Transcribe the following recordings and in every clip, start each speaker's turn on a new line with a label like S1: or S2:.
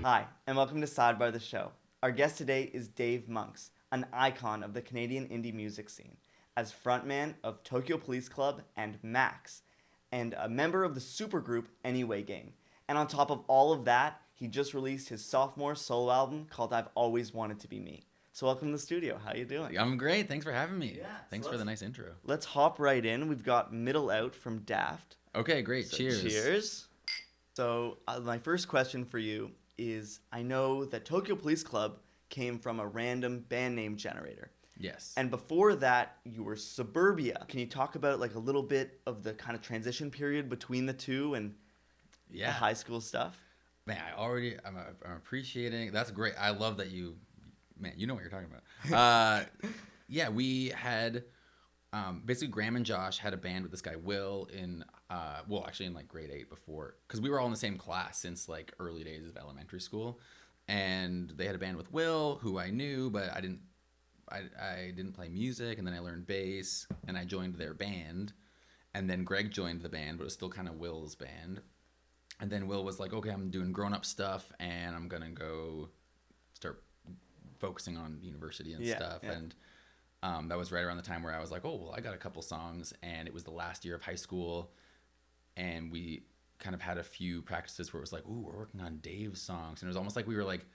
S1: Hi, and welcome to SideBar The Show. Our guest today is Dave Monks, an icon of the Canadian indie music scene, as frontman of Tokyo Police Club and Max, and a member of the supergroup Anyway Gang. And on top of all of that, he just released his sophomore solo album called I've Always Wanted to Be Me. So welcome to the studio. How you doing?
S2: I'm great. Thanks for having me.
S1: Yeah,
S2: Thanks for the nice intro.
S1: Let's hop right in. We've got Middle Out from Daft.
S2: Okay, great.
S1: So
S2: Cheers.
S1: Cheers. So my first question for you is, I know that Tokyo Police Club came from a random band name generator.
S2: Yes.
S1: And before that, you were Suburbia. Can you talk about like a little bit of the kind of transition period between the two and the high school stuff?
S2: Man, I'm appreciating. That's great. I love that you know what you're talking about. Yeah, we had basically Graham and Josh had a band with this guy Will in actually in like grade 8 before, because we were all in the same class since like early days of elementary school, and they had a band with Will, who I knew, but I didn't play music, and then I learned bass, and I joined their band, and then Greg joined the band, but it was still kind of Will's band, and then Will was like, okay, I'm doing grown-up stuff, and I'm gonna go start focusing on university and stuff, and that was right around the time where I was like, oh, well, I got a couple songs, and it was the last year of high school, and we kind of had a few practices where it was like, ooh, we're working on Dave's songs, and it was almost like we were like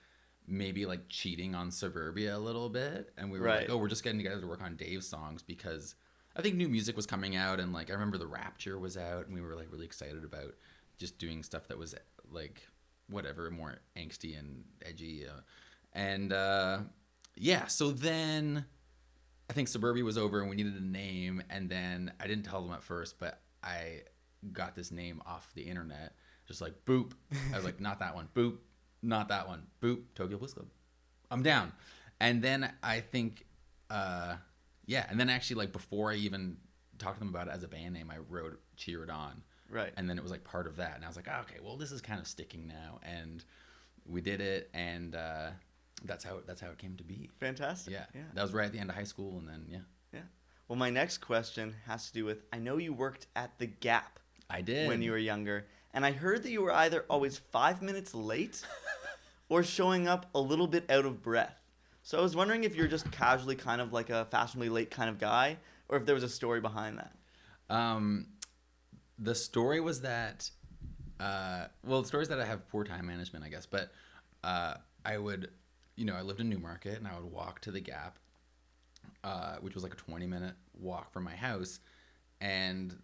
S2: maybe like cheating on Suburbia a little bit, and we were like, oh, we're just getting together to work on Dave's songs, because I think new music was coming out, and like I remember The Rapture was out, and we were like really excited about just doing stuff that was like whatever, more angsty and edgy, so then I think Suburbia was over and we needed a name, and then I didn't tell them at first, but I got this name off the internet, just like boop. I was like, not that one, boop, not that one, boop, Tokyo Police Club, I'm down. And then I think and then actually like before I even talked to them about it as a band name, I wrote Cheer It On, right? And then it was like part of that, and I was like, oh, okay, well, this is kind of sticking now, and we did it, and that's how it came to be.
S1: Fantastic.
S2: Yeah. That was right at the end of high school, and then yeah.
S1: Well, my next question has to do with, I know you worked at the Gap.
S2: I did.
S1: When you were younger, and I heard that you were either always 5 minutes late or showing up a little bit out of breath. So I was wondering if you're just casually kind of like a fashionably late kind of guy, or if there was a story behind that.
S2: The story was that, the story is that I have poor time management, I guess, but I would, I lived in Newmarket, and I would walk to the Gap, which was like a 20-minute walk from my house, and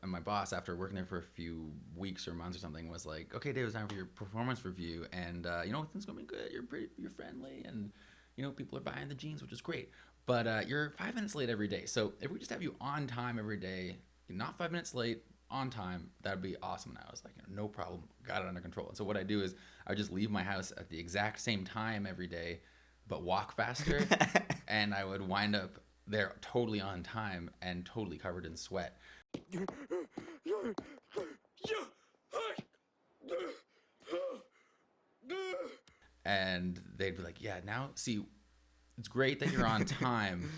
S2: my boss, after working there for a few weeks or months or something, was like, okay, Dave, it's time for your performance review, and things gonna be good, you're friendly, and people are buying the jeans, which is great, but you're 5 minutes late every day, so if we just have you on time every day, not 5 minutes late, on time, that'd be awesome. And I was like, no problem, got it under control. And so what I do is I would just leave my house at the exact same time every day, but walk faster, and I would wind up there totally on time and totally covered in sweat. And they'd be like, yeah, now see, it's great that you're on time,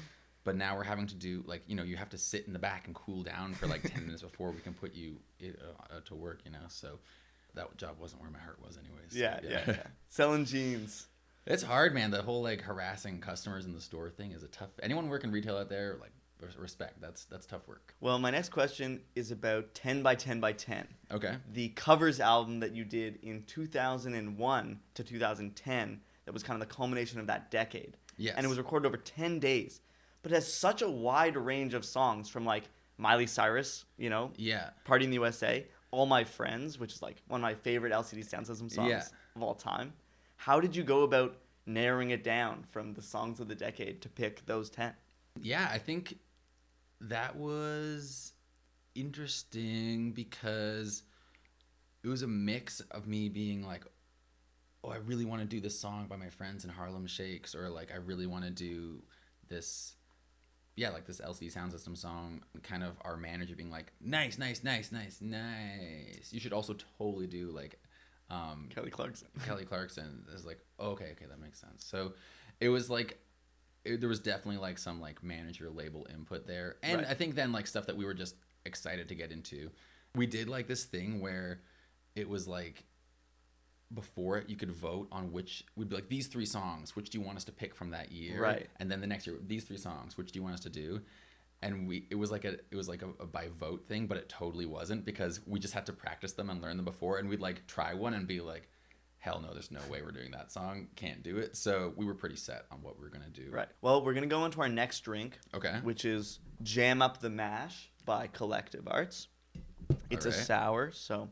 S2: but now we're having to do like, you have to sit in the back and cool down for like 10 minutes before we can put you to work, so that job wasn't where my heart was anyways.
S1: Yeah. Selling jeans.
S2: It's hard, man. The whole like harassing customers in the store thing is anyone working retail out there, like, respect. That's tough work.
S1: Well, my next question is about 10 by 10 by 10.
S2: Okay.
S1: The covers album that you did in 2001 to 2010, that was kind of the culmination of that decade.
S2: Yes.
S1: And it was recorded over 10 days. But it has such a wide range of songs, from like Miley Cyrus, Party in the USA, All My Friends, which is like one of my favorite LCD Sound System songs of all time. How did you go about narrowing it down from the songs of the decade to pick those 10?
S2: Yeah, I think that was interesting because it was a mix of me being like, oh, I really want to do this song by my friends in Harlem Shakes, or like I really want to do this, like this LCD Sound System song, kind of our manager being like, nice. You should also totally do like
S1: Kelly
S2: Clarkson is like, oh, okay, that makes sense. So it was like, there was definitely like some like manager label input there, and I think then like stuff that we were just excited to get into. We did like this thing where it was like before it, you could vote on which would be like these 3 songs. Which do you want us to pick from that year?
S1: Right.
S2: And then the next year, these 3 songs. Which do you want us to do? And it was like a by vote thing, but it totally wasn't because we just had to practice them and learn them before. And we'd like try one and be like, hell no, there's no way we're doing that song. Can't do it. So we were pretty set on what we were gonna do.
S1: Right. Well, we're gonna go on to our next drink.
S2: Okay.
S1: Which is Jam Up the Mash by Collective Arts. It's a sour, so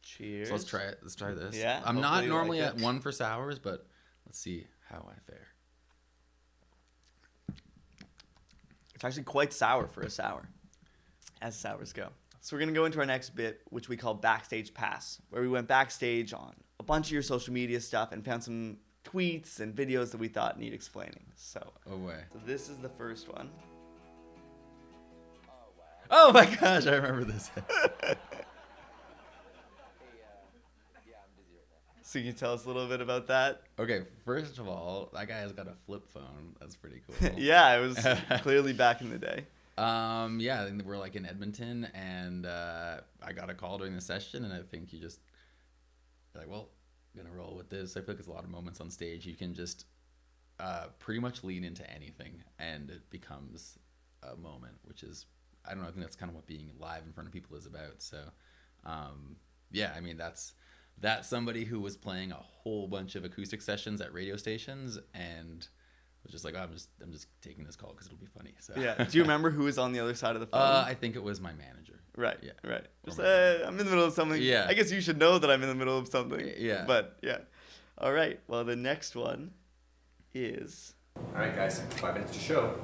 S1: cheers.
S2: So let's try it. Let's try this.
S1: Yeah.
S2: I'm not normally at one for sours, but let's see how I fare.
S1: It's actually quite sour for a sour, as sours go. So we're going to go into our next bit, which we call Backstage Pass, where we went backstage on a bunch of your social media stuff and found some tweets and videos that we thought need explaining. So this is the first one.
S2: Oh my gosh, I remember this.
S1: So can you tell us a little bit about that?
S2: Okay, first of all, that guy has got a flip phone. That's pretty cool.
S1: Yeah, it was clearly back in the day.
S2: Yeah, we're like in Edmonton, and I got a call during the session, and I think you just like, well, I'm gonna roll with this. I feel like there's a lot of moments on stage you can just pretty much lean into anything, and it becomes a moment, which is, I don't know, I think that's kind of what being live in front of people is about. So, yeah, I mean, that's somebody who was playing a whole bunch of acoustic sessions at radio stations and was just like, oh, I'm just taking this call because it'll be funny. So
S1: yeah. Do you remember who was on the other side of the phone?
S2: I think it was my manager.
S1: Right.
S2: Yeah.
S1: Right. Just I'm in the middle of something.
S2: Yeah.
S1: I guess you should know that I'm in the middle of something.
S2: Yeah.
S1: But yeah. All right. Well, the next one is.
S3: All right, guys. 5 minutes to show.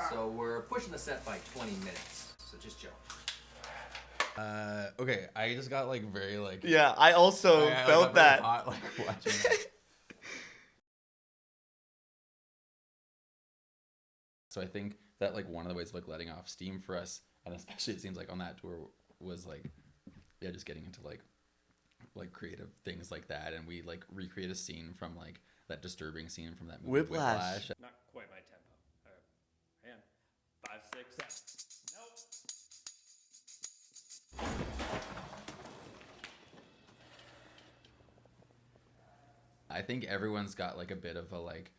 S4: So we're pushing the set by 20 minutes. So just joke.
S2: Okay, I just got like very like.
S1: Yeah, I also
S2: I
S1: felt
S2: got very
S1: that.
S2: hot, like watching that. So I think that like one of the ways of like letting off steam for us, and especially it seems like on that tour, was like, yeah, just getting into like creative things like that, and we like recreate a scene from like that disturbing scene from that movie
S1: Whiplash.
S5: Not quite my tempo. All right. And 5, 6, 7. Nope.
S2: I think everyone's got like a bit of a like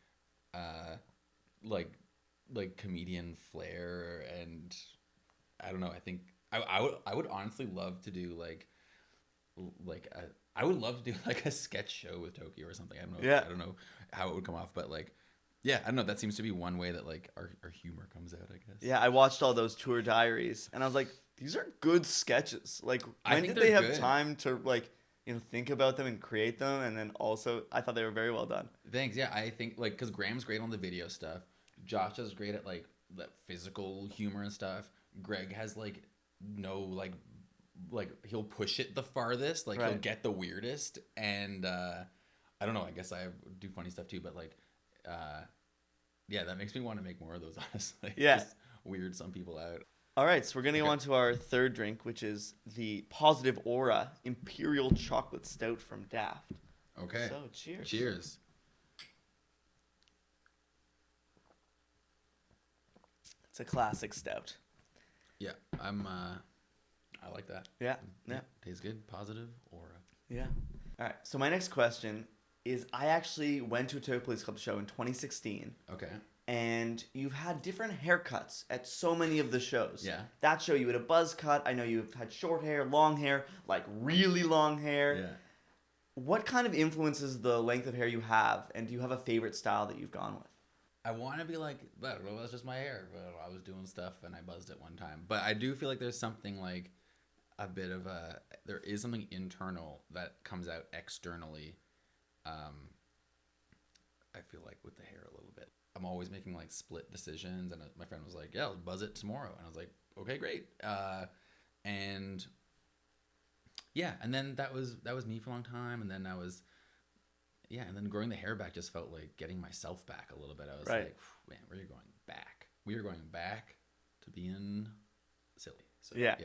S2: comedian flair, and I don't know. I think I would honestly love to do I would love to do like a sketch show with Tokyo or something. I don't know.
S1: Yeah.
S2: I don't know how it would come off, but like, yeah, I don't know. That seems to be one way that like our humor comes out, I guess.
S1: Yeah, I watched all those tour diaries, and I was like, these are good sketches. Like,
S2: I
S1: when
S2: think
S1: did they
S2: they're
S1: have
S2: good.
S1: time to like, think about them and create them? And then also, I thought they were very well done.
S2: Thanks. Yeah, I think like because Graham's great on the video stuff. Josh is great at like that physical humor and stuff. Greg has like no like he'll push it the farthest. Like he'll
S1: Right.
S2: get the weirdest. And I don't know. I guess I do funny stuff too. But like, yeah, that makes me want to make more of those. Honestly,
S1: Yeah.
S2: Just weird some people out.
S1: All right, so we're gonna go
S2: Okay.
S1: on to our third drink, which is the Positive Aura Imperial Chocolate Stout from Daft.
S2: Okay.
S1: So cheers.
S2: Cheers.
S1: It's a classic stout.
S2: Yeah, I like that.
S1: Yeah. Yeah.
S2: Tastes good. Positive aura.
S1: Yeah. All right. So my next question is: I actually went to a Tokyo Police Club show in 2016,
S2: Okay.
S1: and you've had different haircuts at so many of the shows.
S2: Yeah.
S1: That show you had a buzz cut. I know you've had short hair, long hair, like really long hair.
S2: Yeah.
S1: What kind of influences the length of hair you have, and do you have a favorite style that you've gone with?
S2: I want to be like, I don't know, that's just my hair. But I was doing stuff and I buzzed it one time. But I do feel like there's something like a bit of there is something internal that comes out externally. I feel like with the hair a little bit. I'm always making like split decisions, and my friend was like, yeah, I'll buzz it tomorrow. And I was like, okay, great. And yeah, and then that was me for a long time, and then and then growing the hair back just felt like getting myself back a little bit. I was like, man, we're going back. We are going back to being silly. So,
S1: yeah.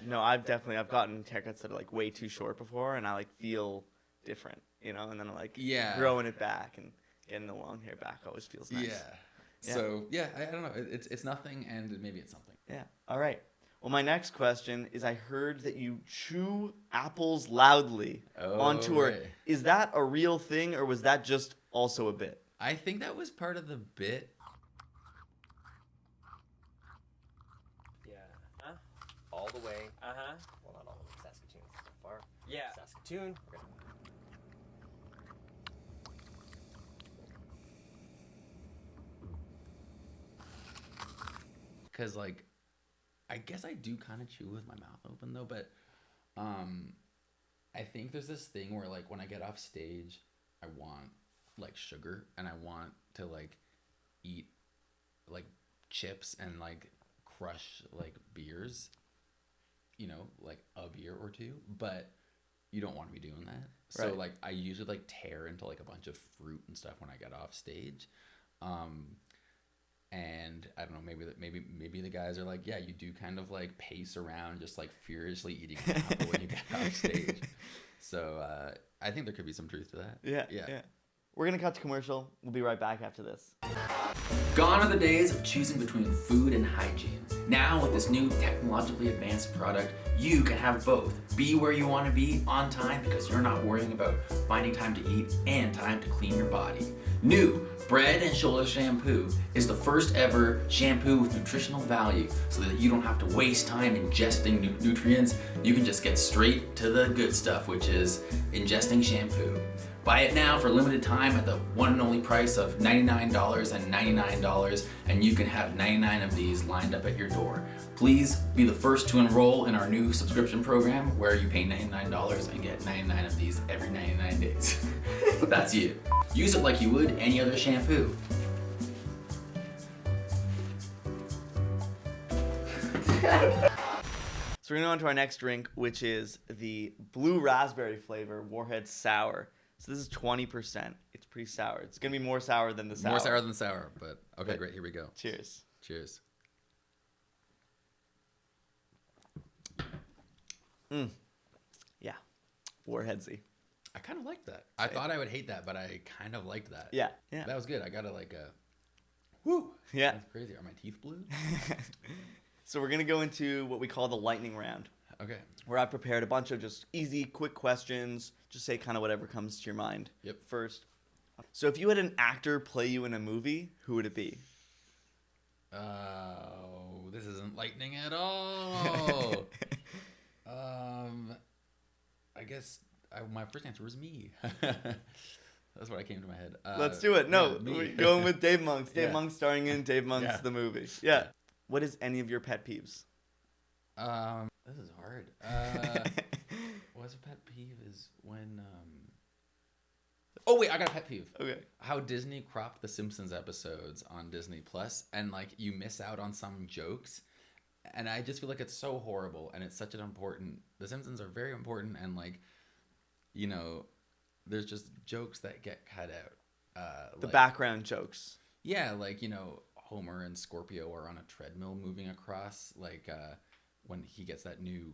S1: No, I've gotten haircuts that are like way too short before, and I like feel different, you know. And then like growing it back and getting the long hair back always feels nice.
S2: Yeah. So I don't know. It's nothing, and maybe it's something.
S1: Yeah. All right. Well, my next question is: I heard that you chew apples loudly on tour.
S2: Right.
S1: Is that a real thing, or was that just also a bit?
S2: I think that was part of the bit.
S5: Yeah. Huh?
S3: All the way.
S5: Uh-huh.
S3: Well, not all the way. Saskatoon so far.
S5: Yeah.
S3: Saskatoon. We're gonna...
S2: Because, like, I guess I do kind of chew with my mouth open, though, but I think there's this thing where, like, when I get off stage, I want, like, sugar, and I want to, like, eat, like, chips and, like, crush, like, beers, you know, like, a beer or two, but you don't want to be doing that. So,
S1: Right.
S2: like, I usually, like, tear into, like, a bunch of fruit and stuff when I get off stage. And I don't know, maybe the guys are like, yeah, you do kind of like pace around, just like furiously eating an apple when you get off stage. So I think there could be some truth to that.
S1: Yeah. We're gonna cut to commercial. We'll be right back after this.
S4: Gone are the days of choosing between food and hygiene. Now with this new technologically advanced product, you can have both. Be where you want to be on time because you're not worrying about finding time to eat and time to clean your body. New Bread and Shoulders Shampoo is the first ever shampoo with nutritional value so that you don't have to waste time ingesting nutrients. You can just get straight to the good stuff, which is ingesting shampoo. Buy it now for a limited time at the one and only price of $99.99, and you can have 99 of these lined up at your door. Please be the first to enroll in our new subscription program where you pay $99 and get 99 of these every 99 days. That's you. Use it like you would any other shampoo.
S1: So we're going on to our next drink, which is the blue raspberry flavor Warhead Sour. So this is 20%. It's pretty sour. It's going to be more sour than the sour.
S2: More sour than sour, but okay, great. Here we go.
S1: Cheers.
S2: Cheers.
S1: Yeah. Warheadsy.
S2: I kind of like that. I thought I would hate that, but I kind of liked that.
S1: Yeah.
S2: That was good. I got to like whoo.
S1: Yeah.
S2: That's crazy. Are my teeth blue?
S1: So we're going to go into what we call the lightning round,
S2: Okay.
S1: where I prepared a bunch of just easy, quick questions. Just say kind of whatever comes to your mind.
S2: Yep.
S1: First. So if you had an actor play you in a movie, who would it be?
S2: Oh, this isn't lightning at all. I guess my first answer was me. That's what came to my head.
S1: Let's do it. No,
S2: yeah,
S1: we're going with Dave Monks. Dave
S2: Yeah.
S1: Monks starring in Dave Monks,
S2: Yeah.
S1: the movie. Yeah. What is any of your pet peeves?
S2: This is hard. What's a pet peeve is when oh wait, I got a pet peeve.
S1: Okay.
S2: How Disney cropped the Simpsons episodes on Disney Plus, and like you miss out on some jokes, and I just feel like it's so horrible, and it's such an important. The Simpsons are very important, and like, you know, there's just jokes that get cut out.
S1: The
S2: like,
S1: background jokes.
S2: yeah, like, you know, Homer and Scorpio are on a treadmill moving across, like when he gets that new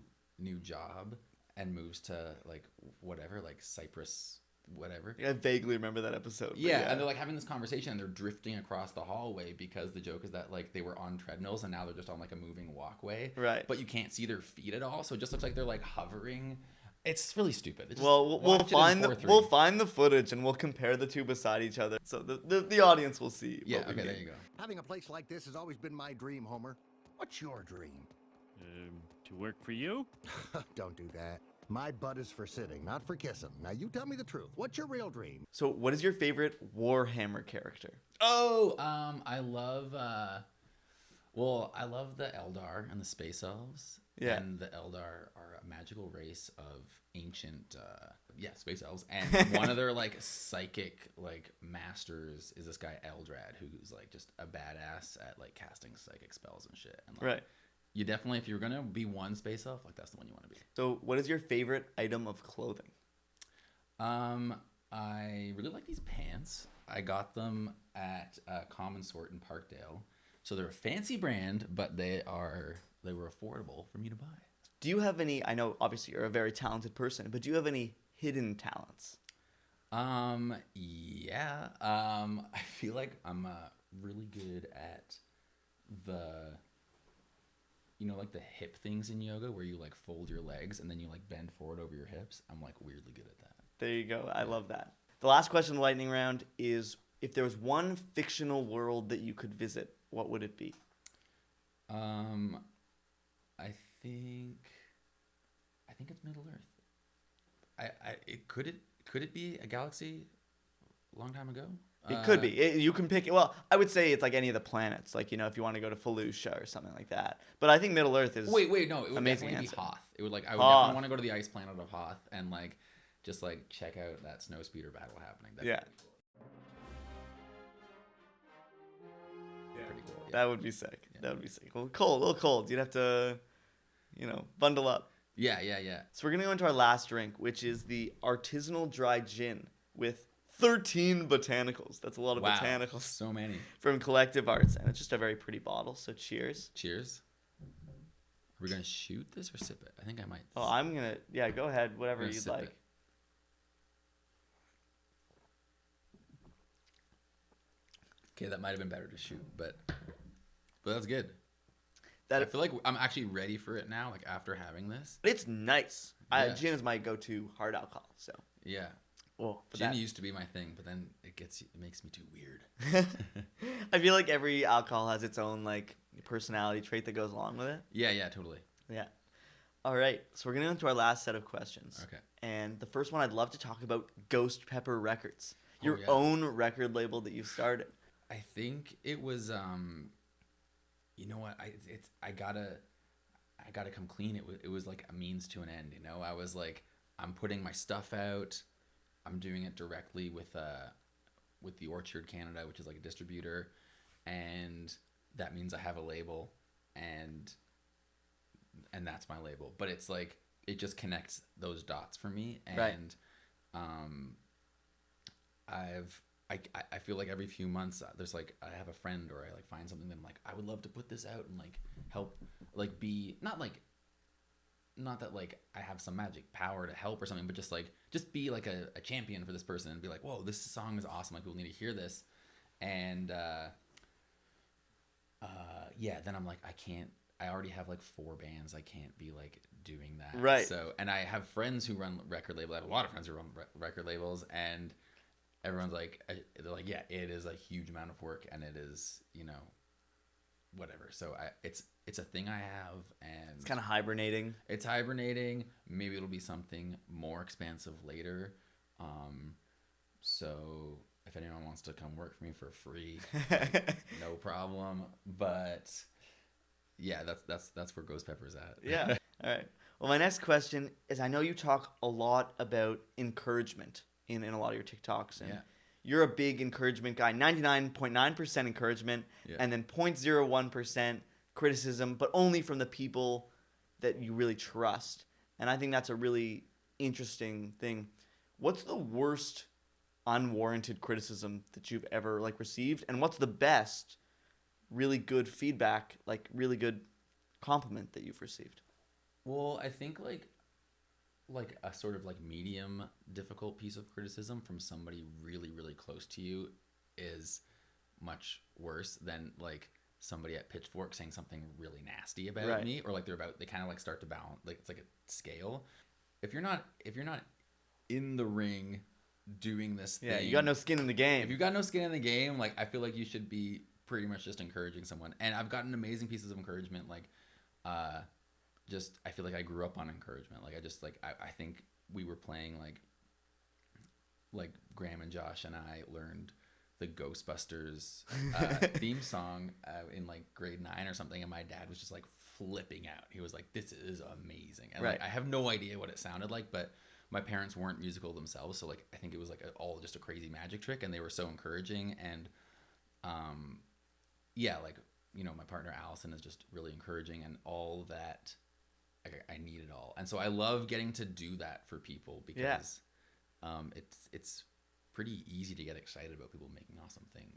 S2: job and moves to like whatever, like Cyprus, whatever.
S1: I vaguely remember that episode. but
S2: Yeah, and they're like having this conversation and they're drifting across the hallway because the joke is that like they were on treadmills and now they're just on like a moving walkway.
S1: Right.
S2: But you can't see their feet at all, so it just looks like they're like hovering. It's really stupid. It just,
S1: Well, we'll
S2: watch it in
S1: find
S2: 4:3.
S1: we'll find the footage and we'll compare the two beside each other, so the audience will see.
S2: Yeah,
S1: what we
S2: okay, there
S1: mean.
S2: you go.
S6: Having a place like this has always been my dream, Homer. What's your dream?
S5: To work for you?
S6: Don't do that. My butt is for sitting, not for kissing. Now you tell me the truth. What's your real dream?
S1: So, what is your favorite Warhammer character?
S2: Oh, I love I love the Eldar and the Space Elves.
S1: Yeah.
S2: And the Eldar are a magical race of ancient Space Elves. And one of their like psychic like masters is this guy Eldrad, who's like just a badass at like casting psychic spells and shit. And like,
S1: Right.
S2: you definitely, if you're gonna be one space elf, like that's the one you want to be.
S1: So, what is your favorite item of clothing?
S2: I really like these pants. I got them at Common Sort in Parkdale. So they're a fancy brand, but they were affordable for me to buy.
S1: Do you have any? I know obviously you're a very talented person, but do you have any hidden talents?
S2: Yeah. I feel like I'm really good at like the hip things in yoga where you like fold your legs and then you like bend forward over your hips. I'm like weirdly good at that.
S1: There you go. I love that. The last question in the lightning round is: if there was one fictional world that you could visit, what would it be?
S2: I think it's Middle Earth. Could it be a galaxy a long time ago?
S1: It could be. You can pick. Well, I would say it's like any of the planets. Like, if you want to go to Felucia or something like that. But I think Middle Earth is.
S2: Wait, no. It would
S1: amazing
S2: definitely
S1: answer.
S2: be Hoth. I would
S1: Hoth.
S2: definitely want to go to the ice planet of Hoth and like just like check out that snow speeder battle happening. That'd
S1: Yeah.
S2: be pretty cool. Yeah.
S1: That would be sick.
S2: Yeah.
S1: That would be sick. Well, a little cold. You'd have to, bundle up.
S2: Yeah.
S1: So we're gonna go into our last drink, which is the Artisanal Dry Gin with 13 botanicals. That's a lot of
S2: Wow.
S1: botanicals
S2: So many.
S1: from Collective Arts, and it's just a very pretty bottle. So cheers.
S2: Cheers. Are we gonna shoot this or sip it? I think I might.
S1: Oh, I'm gonna. Yeah, go ahead. Whatever
S2: gonna
S1: you'd
S2: sip
S1: like.
S2: it. Okay, that might have been better to shoot, but that's good. I feel like I'm actually ready for it now. Like after having this.
S1: It's nice.
S2: Yeah.
S1: Gin is my go-to hard alcohol. So.
S2: Yeah.
S1: Well, but
S2: Gin
S1: that-
S2: used to be my thing, but then it makes me too weird.
S1: I feel like every alcohol has its own like personality trait that goes along with it.
S2: Yeah, totally.
S1: Yeah. All right. So we're gonna go into our last set of questions.
S2: Okay.
S1: And the first one, I'd love to talk about Ghost Pepper Records, your
S2: yeah.
S1: own record label that you started.
S2: I think it was you know what? I gotta come clean. It was like a means to an end, I was like, I'm putting my stuff out. I'm doing it directly with the Orchard Canada, which is like a distributor, and that means I have a label, and that's my label. But it's like it just connects those dots for me, and
S1: right.
S2: I feel like every few months there's like I have a friend or I like find something that I'm like I would love to put this out and like help like be not that like I have some magic power to help or something, but just be like a champion for this person and be like, whoa, this song is awesome, like people need to hear this. And then I'm like, I already have like 4 bands, I can't be like doing that.
S1: Right.
S2: So, and I have friends who run record labels. I have a lot of friends who run record labels, and everyone's like, they're like, yeah, it is a huge amount of work, and it is, whatever. So it's a thing I have, and
S1: It's kind of hibernating.
S2: it's hibernating. Maybe it'll be something more expansive later. So if anyone wants to come work for me for free, no problem. But yeah, that's where Ghost Pepper's at.
S1: Yeah. All right. Well, my next question is, I know you talk a lot about encouragement in a lot of your TikToks, and
S2: Yeah.
S1: you're a big encouragement guy. 99.9% encouragement,
S2: Yeah.
S1: and then 0.01% criticism, but only from the people that you really trust. And I think that's a really interesting thing. What's the worst unwarranted criticism that you've ever received, and what's the best really good feedback, really good compliment that you've received?
S2: Well, I think like a sort of medium difficult piece of criticism from somebody really, really close to you is much worse than somebody at Pitchfork saying something really nasty about
S1: Right.
S2: me, or they kind of start to balance, it's like a scale. If you're not in the ring doing this thing,
S1: Yeah, you got no skin in the game.
S2: if you got no skin in the game, I feel like you should be pretty much just encouraging someone. And I've gotten amazing pieces of encouragement. I feel like I grew up on encouragement. I think we were playing Graham and Josh and I learned the Ghostbusters theme song in grade 9 or something, and my dad was just flipping out. He was like, "This is amazing," and
S1: Right.
S2: I have no idea what it sounded like, but my parents weren't musical themselves, so I think it was all just a crazy magic trick, and they were so encouraging. And my partner Allison is just really encouraging, and all that. I need it all, and so I love getting to do that for people because it's pretty easy to get excited about people making awesome things.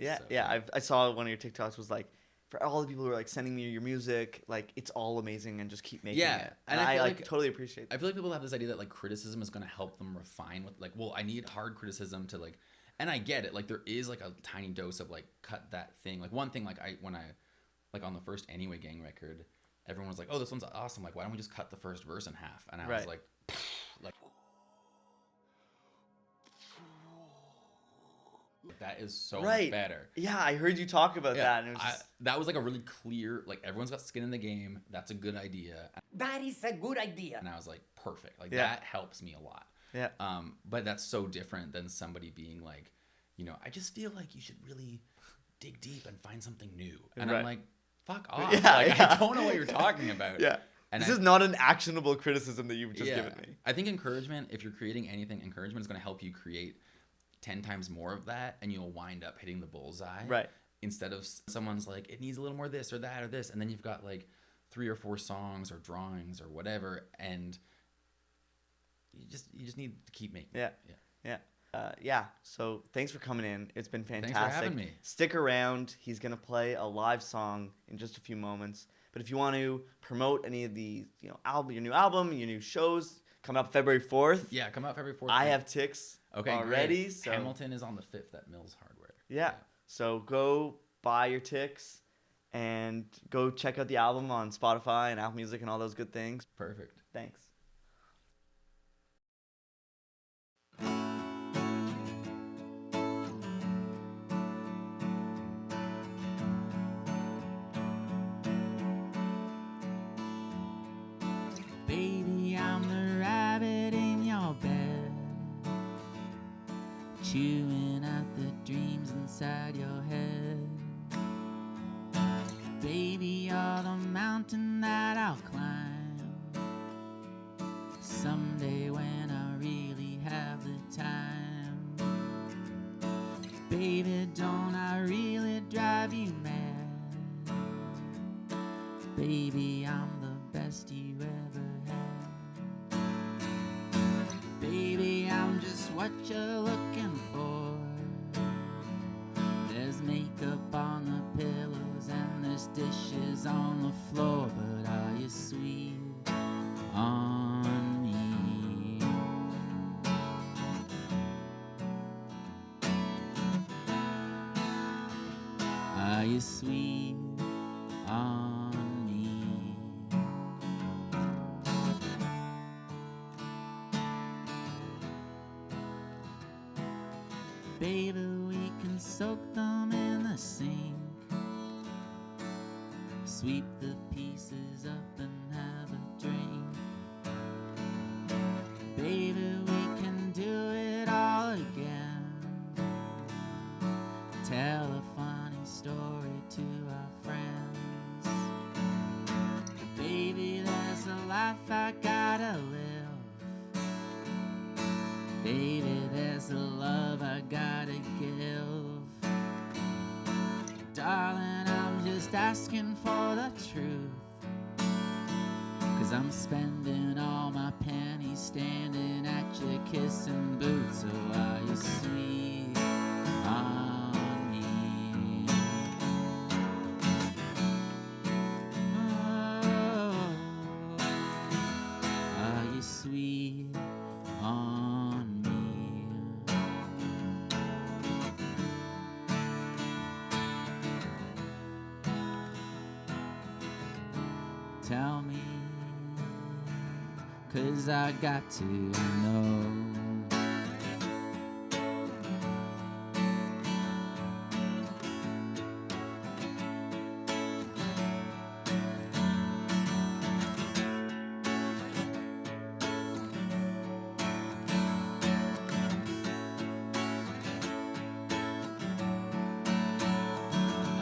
S1: I saw one of your TikToks was like, for all the people who are like sending me your music, like it's all amazing and just keep making it. And I like totally appreciate that.
S2: I feel like people have this idea that like criticism is going to help them refine with like, well, I need hard criticism to like, and I get it. Like there is like a tiny dose of like cut that thing. Like one thing, like when I on the first Anyway Gang record, everyone was like, oh, this one's awesome. Like, why don't we just cut the first verse in half? And I was like, that is so much better.
S1: Yeah, I heard you talk about that. And it was
S2: that was like a really clear, like everyone's got skin in the game. That's a good idea.
S7: That is a good idea.
S2: And I was like, perfect. Like that helps me a lot.
S1: Yeah.
S2: But that's so different than somebody being like, I just feel like you should really dig deep and find something new. And I'm like, fuck off. I don't know what you're talking about.
S1: Yeah. And this is not an actionable criticism that you've just given me.
S2: I think encouragement, if you're creating anything, encouragement is going to help you create 10 times more of that, and you'll wind up hitting the bullseye.
S1: Right.
S2: Instead of someone's like, it needs a little more this or that or this, and then you've got like 3 or 4 songs or drawings or whatever, and you just need to keep making it.
S1: Yeah. So thanks for coming in. It's been fantastic.
S2: Thanks for having me.
S1: Stick around. He's going to play a live song in just a few moments. But if you want to promote any of the, your new album, your new shows, come up February 4th.
S2: Yeah, come out February 4th.
S1: I have tickets already.
S2: Great.
S1: So
S2: Hamilton is on the 5th at Mills Hardware.
S1: Yeah. So go buy your tickets and go check out the album on Spotify and Apple Music and all those good things.
S2: Perfect.
S1: Thanks.
S8: Baby, I'm the rabbit in your bed, chewing at the dreams inside your head. Baby, you're the mountain that I'll climb someday when I really have the time. Baby, don't I really drive you mad? Baby, I'm the best you ever had. Baby, I'm just what you're looking for. There's makeup on the pillows and there's dishes on the floor, but are you sweet on me? Are you sweet on me? Baby, we can soak them in the sink, sweep the pieces up and have a drink. Baby, we can do it all again, tell a funny story to our friends. Baby, there's a life I gotta live. Baby, there's a love I gotta give. Darling, I'm just asking for the truth, 'cause I'm spending all my pennies standing at your kissing booth. So are you sweet on me? Oh, are you sweet on me? Tell me, 'cause I got to know.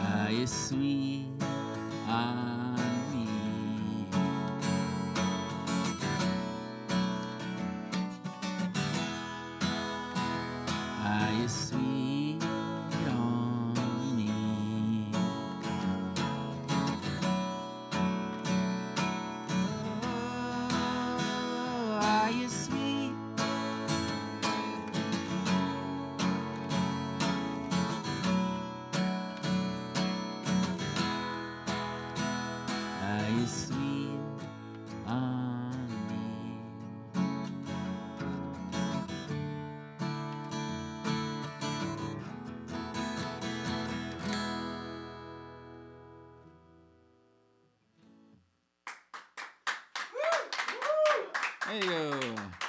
S8: Are you sweet on me? Are you sweet on me? There you go.